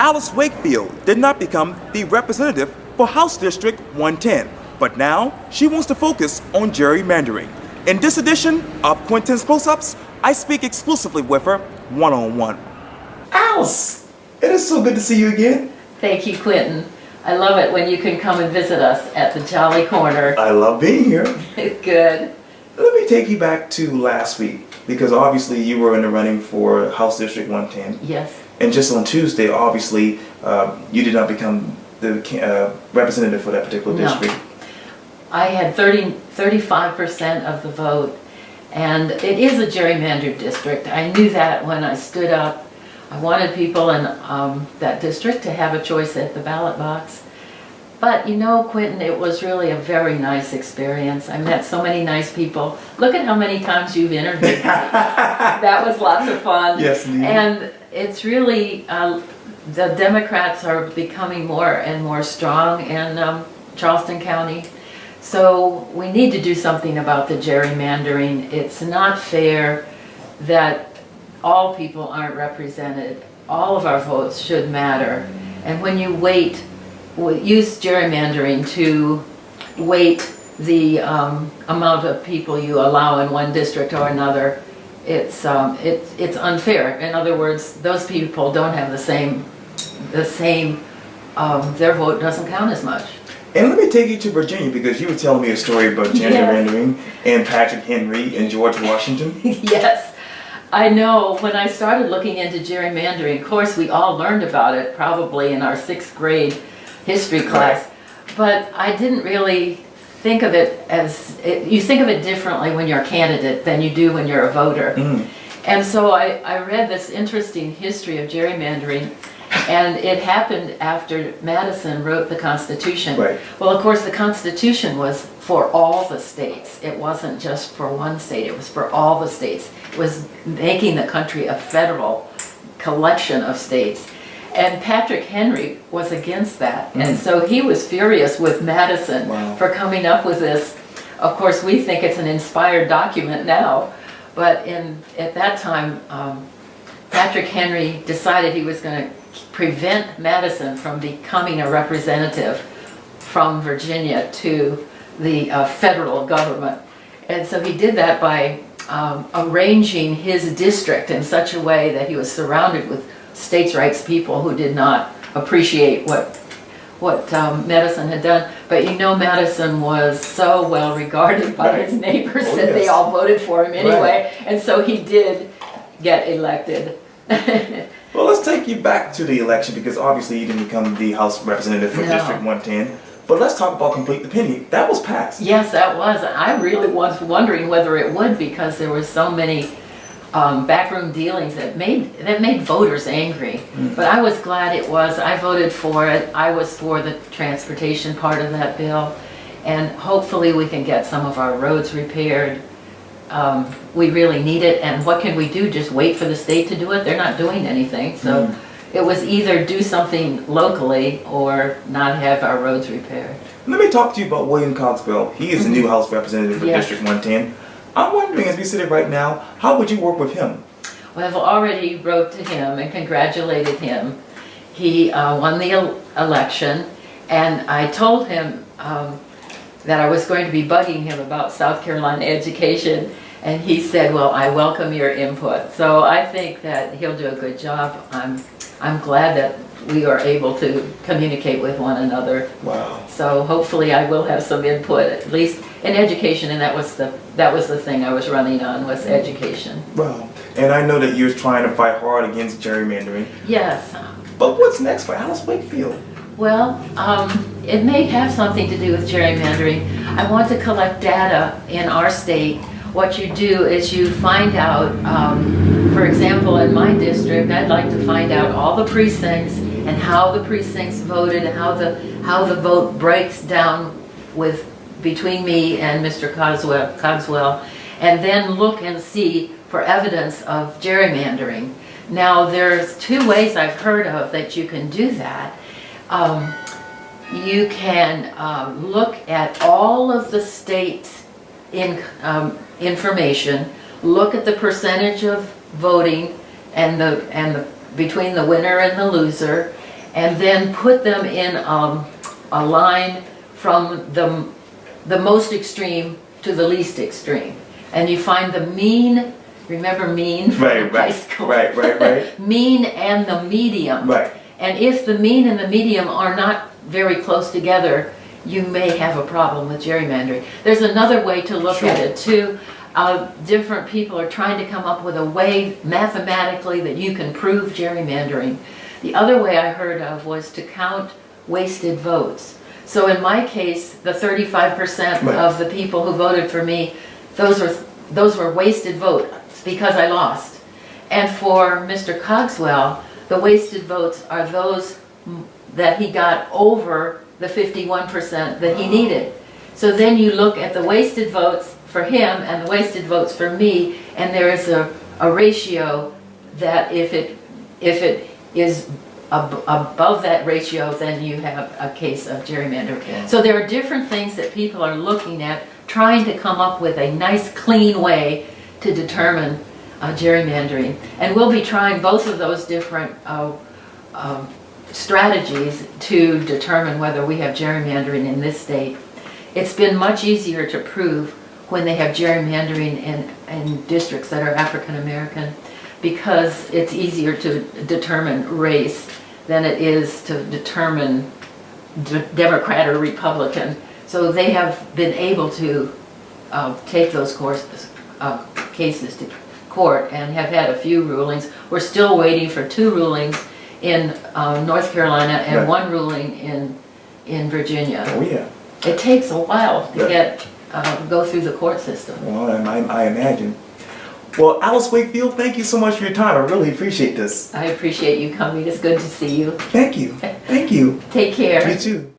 Alice Wakefield did not become the representative for House District 110, but now she wants to focus on gerrymandering. In this edition of Quintin's Close-Ups, I speak exclusively with her one-on-one. Alice, it is so good to see you again. Thank you, Quintin. I love it when you can come and visit us at the Jolly Corner. I love being here. Good. Let me take you back to last week, because obviously you were in the running for House District 110. Yes. And just on Tuesday, obviously, you did not become the representative for that particular district. I had 35% of the vote, and it is a gerrymandered district. I knew that when I stood up. I wanted people in that district to have a choice at the ballot box. But you know, Quintin, it was really a very nice experience. I met so many nice people. Look at how many times you've interviewed me. That was lots of fun. Yes, indeed. And it's really, the Democrats are becoming more and more strong in Charleston County. So we need to do something about the gerrymandering. It's not fair that all people aren't represented. All of our votes should matter. And when you use gerrymandering to weight the amount of people you allow in one district or another, it's unfair. In other words, those people don't have the same their vote doesn't count as much. And let me take you to Virginia, because you were telling me a story about gerrymandering and Patrick Henry and George Washington. Yes. I know. When I started looking into gerrymandering, of course we all learned about it probably in our 6th grade history class, but I didn't really think of it as, you think of it differently when you're a candidate than you do when you're a voter. And so I read this interesting history of gerrymandering, and it happened after Madison wrote the Constitution. Right. Well, of course, the Constitution was for all the states. It wasn't just for one state, it was for all the states. It was making the country a federal collection of states. And Patrick Henry was against that. And so he was furious with Madison for coming up with this. Of course, we think it's an inspired document now, but at that time, Patrick Henry decided he was going to prevent Madison from becoming a representative from Virginia to the federal government. And so he did that by arranging his district in such a way that he was surrounded with states' rights people who did not appreciate what Madison had done. But you know, Madison was so well regarded by his neighbors that they all voted for him anyway. And so he did get elected. Well, let's take you back to the election, because obviously you didn't become the House representative for District 110. But let's talk about complete the penny. That was passed. Yes, that was. I really was wondering whether it would, because there were so many backroom dealings that made voters angry. But I was glad it was. I voted for it. I was for the transportation part of that bill, and hopefully we can get some of our roads repaired. We really need it, and what can we do? Just wait for the state to do it? They're not doing anything. So it was either do something locally or not have our roads repaired. Let me talk to you about William Cogswell. He is the new House representative for District 110. I'm wondering, as we sit here right now, how would you work with him? Well, I've already wrote to him and congratulated him. He won the election, and I told him that I was going to be bugging him about South Carolina education, and he said, well, I welcome your input. So I think that he'll do a good job. I'm glad that we are able to communicate with one another. Wow. So hopefully I will have some input, at least in education, and that was the thing I was running on, was education. Wow. And I know that you're trying to fight hard against gerrymandering. Yes. But what's next for Alice Wakefield? Well, it may have something to do with gerrymandering. I want to collect data in our state. What you do is you find out, for example, in my district, I'd like to find out all the precincts and how the precincts voted, and how the vote breaks down between me and Mr. Cogswell, and then look and see for evidence of gerrymandering. Now, there's 2 ways I've heard of that you can do that. You can look at all of the states' information, look at the percentage of voting and between the winner and the loser, and then put them in a line from the most extreme to the least extreme. And you find the mean, remember mean from high school? Right. Mean and the medium. Right. And if the mean and the medium are not very close together, you may have a problem with gerrymandering. There's another way to look at it too. Different people are trying to come up with a way mathematically that you can prove gerrymandering. The other way I heard of was to count wasted votes. So in my case, the 35% of the people who voted for me, those were wasted votes because I lost. And for Mr. Cogswell, the wasted votes are those that he got over the 51% that he needed. So then you look at the wasted votes for him and the wasted votes for me, and there is a ratio that if it is above that ratio, then you have a case of gerrymandering. So there are different things that people are looking at, trying to come up with a nice, clean way to determine gerrymandering. And we'll be trying both of those different strategies to determine whether we have gerrymandering in this state. It's been much easier to prove when they have gerrymandering in districts that are African American, because it's easier to determine race than it is to determine Democrat or Republican. So they have been able to take those cases to court and have had a few rulings. We're still waiting for 2 rulings in North Carolina and 1 ruling in Virginia. Oh yeah. It takes a while to go through the court system. Well, I imagine. Well, Alice Wakefield, thank you so much for your time. I really appreciate this. I appreciate you coming. It's good to see you. Thank you. Thank you. Take care. You too.